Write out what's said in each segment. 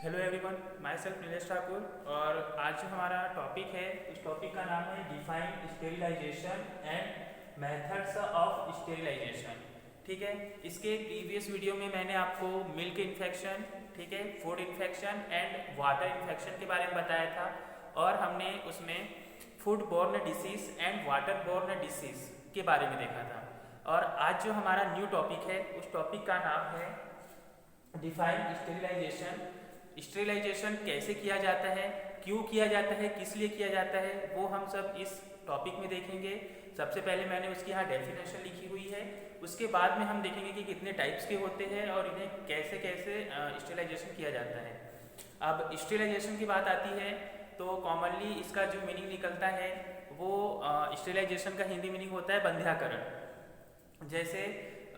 Hello everyone, my self Nilesh Thakur. और आज जो हमारा टॉपिक है, उस टॉपिक का नाम है define sterilisation and methods of sterilisation. ठीक है, इसके प्रीवियस वीडियो में मैंने आपको मिल्क इन्फेक्शन, ठीक है, food infection and water infection के बारे में बताया था। और हमने उसमें food borne disease and water borne disease के बारे में देखा था। और आज जो हमारा न्यू टॉपिक है, उस टॉपिक का नाम है डिफाइन स्टेरिलाइजेशन। स्टेरिलाइजेशन कैसे किया जाता है, क्यों किया जाता है, किस लिए किया जाता है, वो हम सब इस टॉपिक में देखेंगे। सबसे पहले मैंने उसकी यहाँ डेफिनेशन लिखी हुई है। उसके बाद में हम देखेंगे कि कितने टाइप्स के होते हैं और इन्हें कैसे कैसे स्टेरिलाइजेशन किया जाता है। अब स्टेरिलाइजेशन की बात आती है तो कॉमनली इसका जो मीनिंग निकलता है वो स्टेरिलाइजेशन का हिंदी मीनिंग होता है बंध्याकरण। जैसे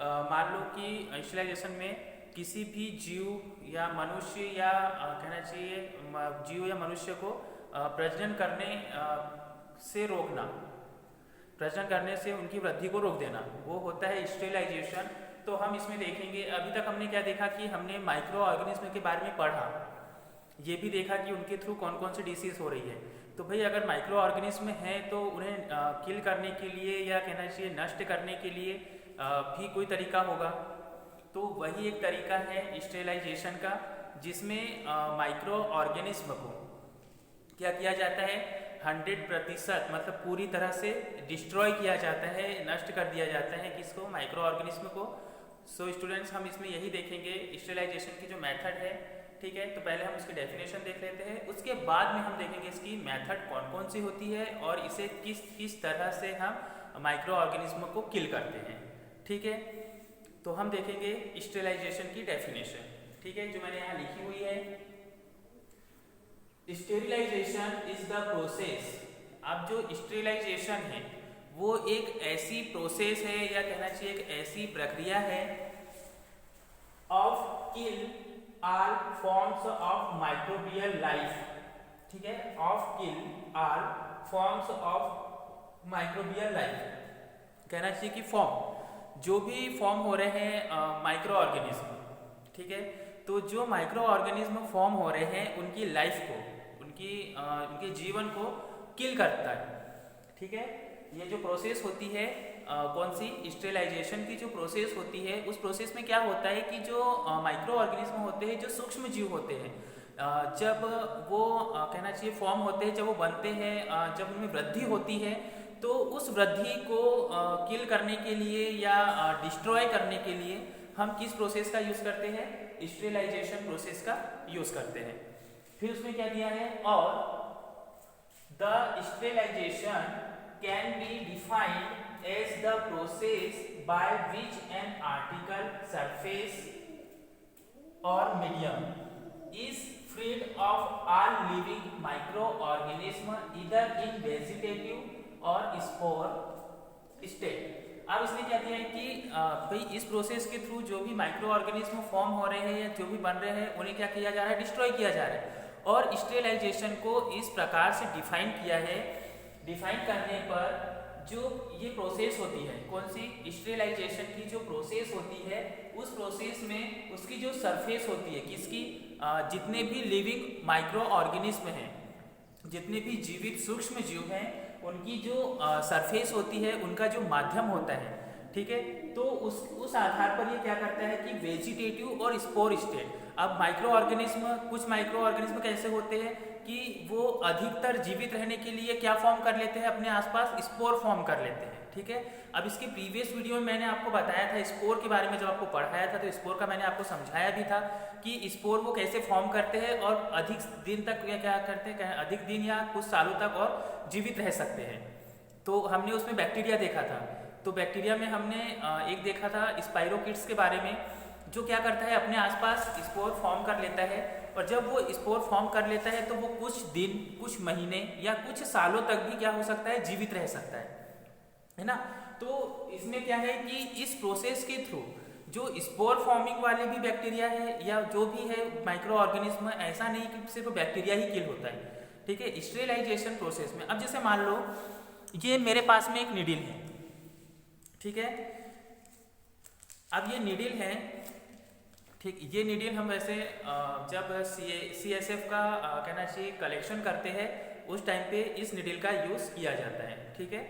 मान लो कि स्टेरिलाइजेशन में किसी भी जीव या मनुष्य या कहना चाहिए जीव या मनुष्य को प्रजनन करने से रोकना, प्रजनन करने से उनकी वृद्धि को रोक देना, वो होता है स्टेरिलाइजेशन। तो हम इसमें देखेंगे, अभी तक हमने क्या देखा कि हमने माइक्रो ऑर्गेनिज्म के बारे में पढ़ा, ये भी देखा कि उनके थ्रू कौन कौन सी डिसीज हो रही है। तो भाई अगर माइक्रो ऑर्गेनिज्म हैं तो उन्हें किल करने के लिए या कहना चाहिए नष्ट करने के लिए भी कोई तरीका होगा। तो वही एक तरीका है स्टेरिलाइजेशन का, जिसमें माइक्रो ऑर्गेनिज्म को क्या किया जाता है, 100% मतलब पूरी तरह से डिस्ट्रॉय किया जाता है, नष्ट कर दिया जाता है किसको, माइक्रो ऑर्गेनिज्म को। सो स्टूडेंट्स, हम इसमें यही देखेंगे स्टेरिलाइजेशन की जो मेथड है। ठीक है, तो पहले हम उसकी डेफिनेशन देख लेते हैं, उसके बाद में हम देखेंगे इसकी मेथड कौन कौन सी होती है और इसे किस किस तरह से हम माइक्रो ऑर्गेनिज्म को किल करते हैं। ठीक है, तो हम देखेंगे स्टेरिलाइजेशन की डेफिनेशन। ठीक है, जो मैंने यहाँ लिखी हुई है, स्टेरिलाइजेशन इज द प्रोसेस। अब जो स्टेरिलाइजेशन है वो एक ऐसी प्रोसेस है या कहना चाहिए एक ऐसी प्रक्रिया है of kill all forms of microbial life. ठीक है, of kill all forms of microbial life, कहना चाहिए कि फॉर्म जो भी फॉर्म हो रहे हैं माइक्रो ऑर्गेनिज्म। ठीक है, तो जो माइक्रो ऑर्गेनिज्म फॉर्म हो रहे हैं उनकी लाइफ को, उनके जीवन को किल करता है। ठीक है, ये जो प्रोसेस होती है कौन सी, स्टेरिलाइजेशन की जो प्रोसेस होती है, उस प्रोसेस में क्या होता है कि जो माइक्रो ऑर्गेनिज्म होते हैं, जो सूक्ष्म जीव होते हैं, जब वो कहना चाहिए फॉर्म होते हैं, जब वो बनते हैं, जब उनमें वृद्धि होती है, तो उस वृद्धि को किल करने के लिए या डिस्ट्रॉय करने के लिए हम किस प्रोसेस का यूज करते हैं, स्टेरिलाइजेशन प्रोसेस का यूज करते हैं। फिर उसमें क्या दिया है, और the sterilization can be defined as the process by which an article, surface और medium is freed of all living microorganism either in vegetative और स्पोर स्टेट। अब इसने क्या दिया है कि भाई इस प्रोसेस के थ्रू जो भी माइक्रो ऑर्गेनिज्म फॉर्म हो रहे हैं या जो भी बन रहे हैं उन्हें क्या किया जा रहा है, डिस्ट्रॉय किया जा रहा है। और स्टेरिलाइजेशन को इस प्रकार से डिफाइन किया है, डिफाइन करने पर जो ये प्रोसेस होती है, कौन सी, स्टेरिलाइजेशन की जो प्रोसेस होती है, उस प्रोसेस में उसकी जो सरफेस होती है किसकी, जितने भी लिविंग माइक्रो ऑर्गेनिज्म हैं, जितने भी जीवित सूक्ष्म जीव हैं, उनकी जो सरफेस होती है, उनका जो माध्यम होता है, ठीक है, तो उस आधार पर ये क्या करता है कि वेजिटेटिव और स्पोर स्टेट। अब माइक्रो ऑर्गेनिज्म, कुछ माइक्रो ऑर्गेनिज्म कैसे होते हैं कि वो अधिकतर जीवित रहने के लिए क्या फॉर्म कर लेते हैं, अपने आसपास स्पोर फॉर्म कर लेते हैं। ठीक है, अब इसके प्रीवियस वीडियो में मैंने आपको बताया था स्पोर के बारे में, जब आपको पढ़ाया था तो स्पोर का मैंने आपको समझाया भी था कि स्पोर वो कैसे फॉर्म करते हैं और अधिक दिन तक क्या करते हैं, अधिक दिन या कुछ सालों तक और जीवित रह सकते हैं। तो हमने उसमें बैक्टीरिया देखा था, तो बैक्टीरिया में हमने एक देखा था स्पाइरोकिट्स के बारे में, जो क्या करता है अपने आसपास स्पोर फॉर्म कर लेता है, और जब वो स्पोर फॉर्म कर लेता है तो वो कुछ दिन, कुछ महीने या कुछ सालों तक भी क्या हो सकता है, जीवित रह सकता है ना। तो इसमें क्या है कि इस प्रोसेस के थ्रू जो स्पोर फॉर्मिंग वाले भी बैक्टीरिया है या जो भी है माइक्रो ऑर्गेनिज्म, ऐसा नहीं कि सिर्फ बैक्टीरिया ही किल होता है। ठीक है, स्टेरिलाइजेशन प्रोसेस में अब जैसे मान लो ये मेरे पास में एक नीडल है, ठीक है, अब ये नीडल है, ठीक, ये नीडल हम वैसे जब CSF का कहना चाहिए कलेक्शन करते हैं उस टाइम पे इस नीडल का यूज़ किया जाता है। ठीक है,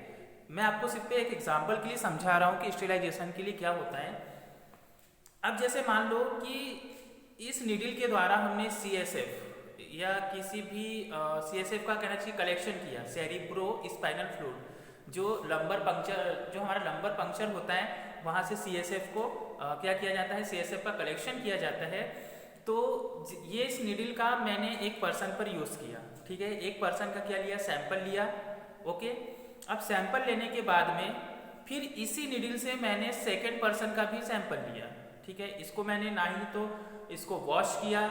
मैं आपको सिर्फ एक एग्जांपल के लिए समझा रहा हूँ कि स्टेरिलाइजेशन के लिए क्या होता है। अब जैसे मान लो कि इस नीडल के द्वारा हमने CSF या किसी भी CSF का कहना चाहिए कलेक्शन किया, सेरिब्रो स्पाइनल फ्लूइड, जो हमारा लंबर पंक्चर होता है वहाँ से CSF को क्या किया जाता है, CSF का कलेक्शन किया जाता है। तो ये इस नीडल का मैंने एक पर्सन पर यूज़ किया। ठीक है, एक पर्सन का क्या लिया, सैंपल लिया। ओके, अब सैंपल लेने के बाद में फिर इसी नीडल से मैंने सेकेंड पर्सन का भी सैंपल लिया। ठीक है, इसको मैंने ना ही तो इसको वॉश किया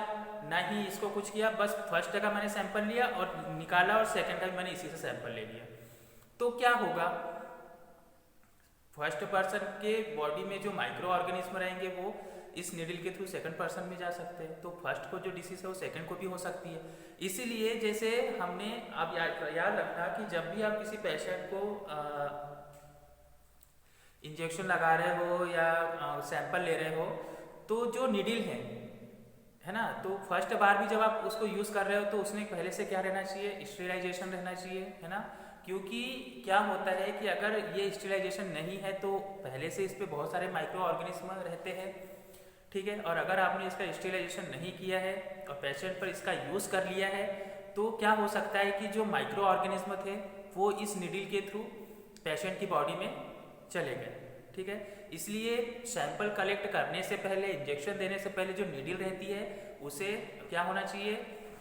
ना ही इसको कुछ किया, बस फर्स्ट का मैंने सैंपल लिया और निकाला और सेकेंड का भी मैंने इसी से सैंपल ले लिया। तो क्या होगा, फर्स्ट पर्सन के बॉडी में जो माइक्रो ऑर्गेनिज्म रहेंगे वो इस नीडल के थ्रू सेकंड पर्सन में जा सकते हैं। तो फर्स्ट को जो डिसीज है वो सेकंड को भी हो सकती है। इसीलिए जैसे हमने अब याद रखना कि जब भी आप किसी पेशेंट को इंजेक्शन लगा रहे हो या सैंपल ले रहे हो तो जो नीडल है ना, तो फर्स्ट बार भी जब आप उसको यूज़ कर रहे हो तो उसमें पहले से क्या रहना चाहिए, स्टेरिलाइजेशन रहना चाहिए, है ना। क्योंकि क्या होता है कि अगर ये स्टेरिलाइजेशन नहीं है तो पहले से इस पे बहुत सारे माइक्रो ऑर्गेनिज्म रहते हैं। ठीक है, और अगर आपने इसका स्टेरिलाइजेशन नहीं किया है और पेशेंट पर इसका यूज़ कर लिया है तो क्या हो सकता है कि जो माइक्रो ऑर्गेनिज्म थे वो इस नीडल के थ्रू पेशेंट की बॉडी में चले गए। ठीक है, इसलिए सैंपल कलेक्ट करने से पहले, इंजेक्शन देने से पहले जो नीडल रहती है उसे क्या होना चाहिए,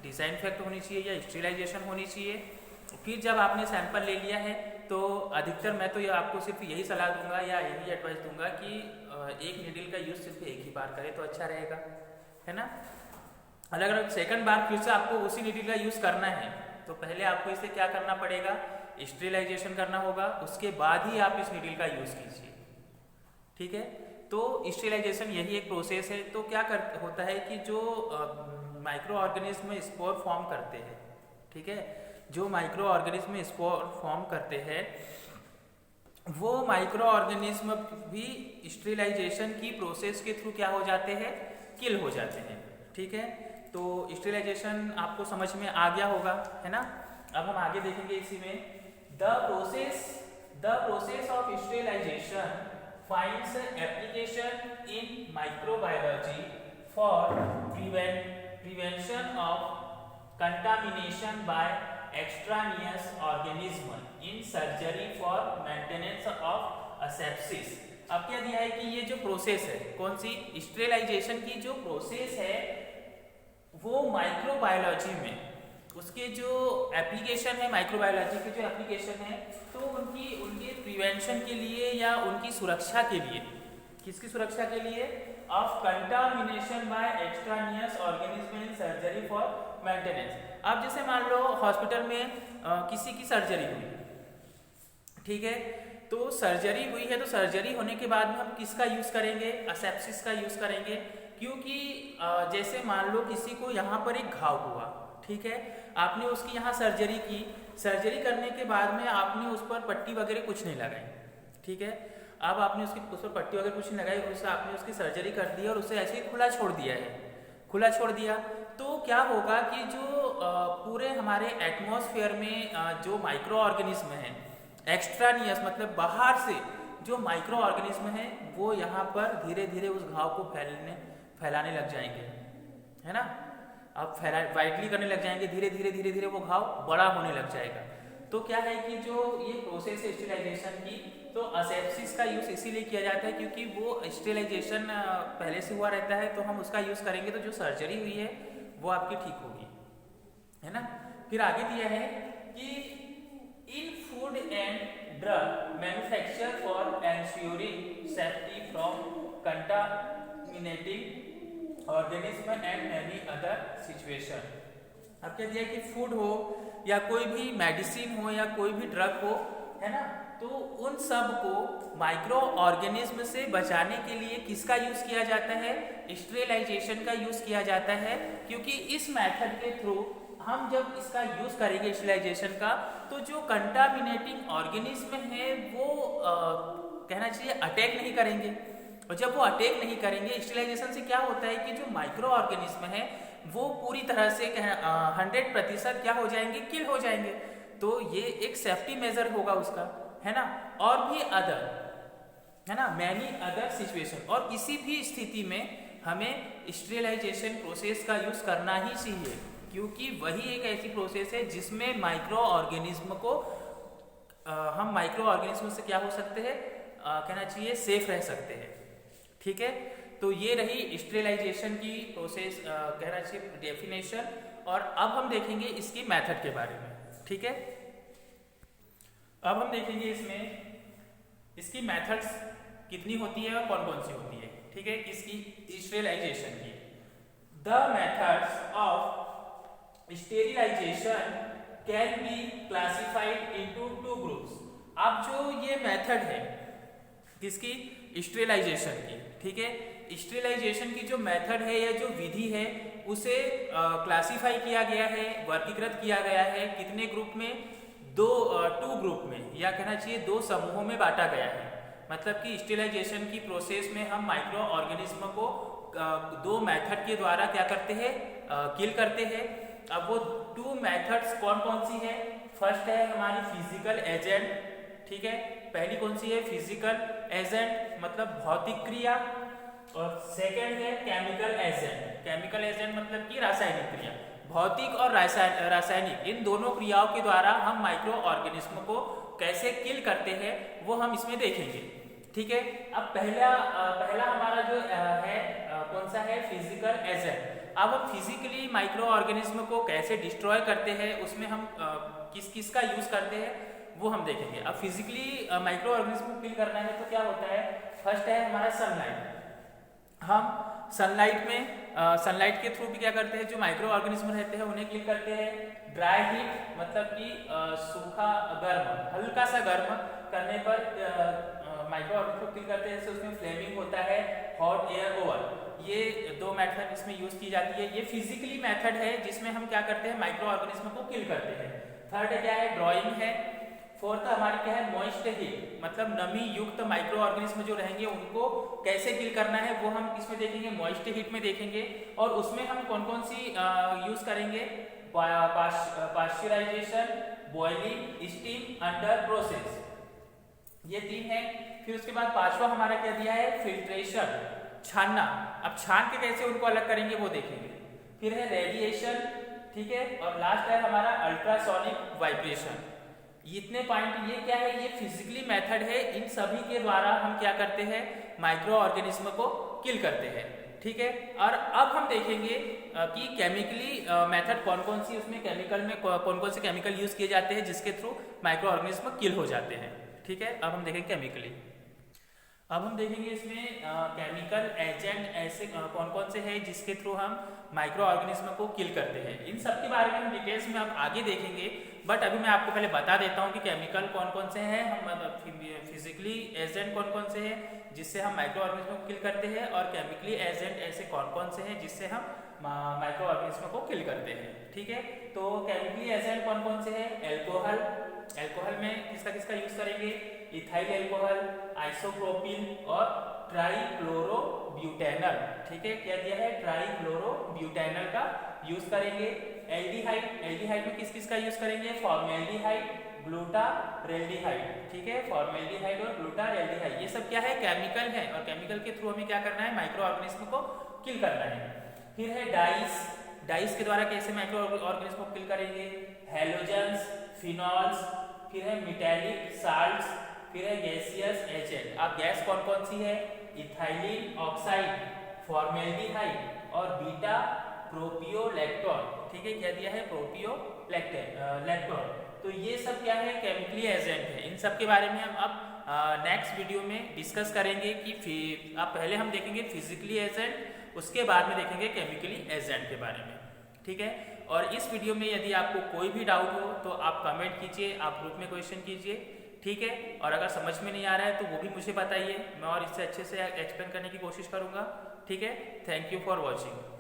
डिसइंफेक्ट होनी चाहिए या स्टेरिलाइजेशन होनी चाहिए। फिर जब आपने सैंपल ले लिया है तो अधिकतर मैं तो ये आपको सिर्फ यही सलाह दूंगा या यही एडवाइस दूंगा कि एक नीडल का यूज़ सिर्फ एक ही बार करें तो अच्छा रहेगा, है ना। अगर सेकंड बार फिर से आपको उसी नीडल का यूज़ करना है तो पहले आपको इसे क्या करना पड़ेगा, स्टेरिलाइजेशन करना होगा, उसके बाद ही आप इस नीडल का यूज़ कीजिए। ठीक है, तो स्टेरिलाइजेशन यही एक प्रोसेस है। तो क्या होता है कि जो माइक्रो ऑर्गेनिज्म स्पोर फॉर्म करते हैं, ठीक है, जो माइक्रो ऑर्गेनिज्म स्पोर फॉर्म करते हैं वो माइक्रो ऑर्गेनिज्म भी स्टेरिलाइजेशन की प्रोसेस के थ्रू क्या हो जाते हैं, किल हो जाते हैं। ठीक है, तो स्टेरिलाइजेशन आपको समझ में आ गया होगा, है ना। अब हम आगे देखेंगे इसी में, the process of sterilisation finds application in microbiology for prevention of contamination by extraneous organism in surgery for maintenance of asepsis। अब क्या दिया है कि ये जो प्रोसेस है, कौन सी, स्टेरिलाइजेशन की जो प्रोसेस है वो माइक्रोबायोलॉजी में उसके जो एप्लीकेशन है, माइक्रोबायोलॉजी के जो एप्लीकेशन है तो उनके प्रिवेंशन के लिए या उनकी सुरक्षा के लिए, किसकी सुरक्षा के लिए, off contamination by extraneous organism in surgery for maintenance. अब जैसे मान लो हॉस्पिटल में किसी की सर्जरी हुई, ठीक है, तो सर्जरी हुई है तो सर्जरी होने के बाद में हम किसका यूज करेंगे, असेप्सिस का यूज करेंगे। क्योंकि जैसे मान लो किसी को यहाँ पर एक घाव हुआ, ठीक है, आपने उसकी यहाँ सर्जरी की, सर्जरी करने के बाद में आपने उस पर पट्टी वगैरह कुछ नहीं लगाई, ठीक है, अब आपने उस पर पट्टी वगैरह कुछ नहीं लगाई, उससे आपने उसकी सर्जरी कर दी और उसे ऐसे ही खुला छोड़ दिया है, खुला छोड़ दिया तो क्या होगा कि जो पूरे हमारे एटमॉस्फेयर में जो माइक्रो ऑर्गेनिज्म है, एक्स्ट्रानियस मतलब बाहर से जो माइक्रो ऑर्गेनिज्म है वो यहाँ पर धीरे धीरे उस घाव को फैलाने लग जाएंगे, है ना। अब वाइडली करने लग जाएंगे, धीरे धीरे वो घाव बड़ा होने लग जाएगा। तो क्या है कि जो ये प्रोसेस है स्टेरिलाइजेशन की, तो असेप्सिस का यूज इसीलिए किया जाता है क्योंकि वो स्टेरिलाइजेशन पहले से हुआ रहता है, तो हम उसका यूज करेंगे तो जो सर्जरी हुई है वो आपकी ठीक होगी, है ना। फिर आगे दिया है कि इन food and drug manufacture for ensuring safety from contaminating organism and any other situation. अब क्या दिया कि फूड हो या कोई भी मेडिसिन हो या कोई भी ड्रग हो, है ना, तो उन सब को माइक्रो ऑर्गेनिज्म से बचाने के लिए किसका यूज किया जाता है, स्टेरिलाइजेशन का यूज किया जाता है। क्योंकि इस मेथड के थ्रू हम जब इसका यूज करेंगे स्टेरिलाइजेशन का, तो जो कंटामिनेटिंग ऑर्गेनिज्म है वो कहना चाहिए अटैक नहीं करेंगे, और जब वो अटैक नहीं करेंगे, स्टेरिलाइजेशन से क्या होता है कि जो माइक्रो ऑर्गेनिज्म है वो पूरी तरह से 100% क्या हो जाएंगे, किल हो जाएंगे। तो ये एक सेफ्टी मेजर होगा उसका, है ना। और भी अदर, है ना, मैनी अदर सिचुएशन। और किसी भी स्थिति में हमें स्टेरिलाइजेशन प्रोसेस का यूज करना ही चाहिए, क्योंकि वही एक ऐसी प्रोसेस है जिसमें माइक्रो ऑर्गेनिज्म को हम माइक्रो ऑर्गेनिज्म से क्या हो सकते हैं, कहना चाहिए सेफ रह सकते हैं। ठीक है, तो ये रही स्टेरिलाइजेशन की प्रोसेस, कहना चाहिए डेफिनेशन। और अब हम देखेंगे इसकी मेथड के बारे में। ठीक है, अब हम देखेंगे इसमें इसकी मेथड्स कितनी होती है और कौन कौन सी होती है। ठीक है, इसकी स्टेरिलाइजेशन की। The methods of sterilisation can be classified into 2 groups. अब जो ये मेथड है किसकी, स्टेरिलाइजेशन की, ठीक है, स्टेरिलाइजेशन की जो मेथड है या जो विधि है उसे क्लासिफाई किया गया है, वर्गीकृत किया गया है कितने ग्रुप में, 2 ग्रुप में, या कहना चाहिए 2 समूहों में बांटा गया है। मतलब कि स्टेरिलाइजेशन की प्रोसेस में हम माइक्रो ऑर्गेनिज्म को 2 मेथड के द्वारा क्या करते हैं, किल करते हैं। अब वो 2 मेथड्स कौन कौन सी है, फर्स्ट है हमारी फिजिकल एजेंट। ठीक है, पहली कौन सी है, फिजिकल एजेंट मतलब भौतिक क्रिया, और सेकंड है केमिकल एजेंट। केमिकल एजेंट मतलब कि रासायनिक क्रिया। भौतिक और रासायनिक इन दोनों क्रियाओं के द्वारा हम माइक्रो ऑर्गेनिज्म को कैसे किल करते हैं वो हम इसमें देखेंगे। ठीक है, अब पहला हमारा जो है कौन सा है, फिजिकल एजेंट। अब हम फिजिकली माइक्रो ऑर्गेनिज्म को कैसे डिस्ट्रॉय करते हैं, उसमें हम किस किस का यूज करते हैं वो हम देखेंगे। अब फिजिकली माइक्रो ऑर्गेनिज्म को किल करना है तो क्या होता है, फर्स्ट है हमारा सनलाइट। हम सनलाइट में सनलाइट के थ्रू भी क्या करते हैं, जो माइक्रो ऑर्गेनिज्म रहते हैं उन्हें किल करते हैं। ड्राई हीट मतलब कि सूखा गर्म, हल्का सा गर्म करने पर माइक्रो ऑर्गेनिज्म को किल करते हैं, जैसे उसमें फ्लेमिंग होता है, हॉट एयर ओवन। ये 2 मेथड इसमें यूज की जाती है। ये फिजिकली मेथड है जिसमें हम क्या करते हैं, माइक्रो ऑर्गेनिज्म को किल करते हैं। थर्ड क्या है, ड्राइंग है। फोर्थ हमारी क्या है, मॉइस्ट हीट मतलब नमी युक्त माइक्रो ऑर्गेनिज्म जो रहेंगे उनको कैसे किल करना है वो हम इसमें देखेंगे, मॉइस्ट हीट में देखेंगे। और उसमें हम कौन कौन सी यूज करेंगे, pasteurisation, boiling, steam, under process, ये 3 है। फिर उसके बाद 5वां हमारा क्या दिया है, फिल्ट्रेशन, छानना। अब छान के कैसे उनको अलग करेंगे वो देखेंगे। फिर है रेडिएशन, ठीक है, और लास्ट है हमारा अल्ट्रासोनिक वाइब्रेशन। इतने पॉइंट, ये क्या है, ये फिजिकली मेथड है। इन सभी के द्वारा हम क्या करते हैं, माइक्रो ऑर्गेनिज्म को किल करते हैं। ठीक है, और अब हम देखेंगे कि केमिकली मेथड कौन कौन सी, उसमें केमिकल में कौन कौन से केमिकल यूज किए जाते हैं जिसके थ्रू माइक्रो ऑर्गेनिज्म किल हो जाते हैं। ठीक है, अब हम देखेंगे केमिकली। अब हम देखेंगे इसमें केमिकल एजेंट ऐसे कौन कौन से हैं जिसके थ्रू हम माइक्रो ऑर्गेनिज्म को किल करते हैं। इन सब के बारे में हम डिटेल्स में अब आगे देखेंगे, बट अभी मैं आपको पहले बता देता हूँ कि केमिकल कौन कौन से हैं, हम फिजिकली एजेंट कौन कौन से हैं जिससे हम माइक्रो ऑर्गेनिज्म को किल करते हैं, और केमिकली एजेंट ऐसे कौन कौन से हैं जिससे हम माइक्रो ऑर्गेनिज्म को किल करते हैं। ठीक है, तो केमिकली एजेंट कौन कौन से हैं, एल्कोहल। एल्कोहल में किसका किसका यूज करेंगे, इथाइल एल्कोहल, आइसोप्रोपिल और ट्राइक्लोरोब्यूटेनल। ठीक है, क्या दिया है, ट्राइक्लोरोब्यूटेनल का यूज करेंगे। एल्डिहाइड, एल्डिहाइड में किस किस का यूज करेंगे, फॉर्मेल्डिहाइड, ग्लूटारेल्डिहाइड। ठीक है, फॉर्मेल्डिहाइड और ग्लूटारेल्डिहाइड ये सब क्या है, केमिकल है, और केमिकल के थ्रू हमें क्या करना है, माइक्रो ऑर्गेनिज्म को किल करना है। फिर है डाइस, डाइस के द्वारा कैसे माइक्रो ऑर्गेनिज्म को किल करेंगे, हैलोजेंस, फिनॉल्स, फिर है मेटालिक साल्ट्स, फिर है गैसियस एजेंट। अब गैस कौन कौन सी है, इथाइलिन ऑक्साइड, फॉर्मेल्डिहाइड और बीटा प्रोपियोलैक्टोन। ठीक है, क्या दिया है, प्रोपियोलैक्टोन। तो ये सब क्या है, केमिकली एजेंट है। इन सब के बारे में हम अब नेक्स्ट वीडियो में डिस्कस करेंगे कि अब पहले हम देखेंगे फिजिकली एजेंट, उसके बाद में देखेंगे केमिकली एजेंट के बारे में। ठीक है, और इस वीडियो में यदि आपको कोई भी डाउट हो तो आप कमेंट कीजिए, आप ग्रुप में क्वेश्चन कीजिए। ठीक है, और अगर समझ में नहीं आ रहा है तो वो भी मुझे बताइए, मैं और इससे अच्छे से एक्सप्लेन करने की कोशिश करूँगा। ठीक है, थैंक यू फॉर वॉचिंग।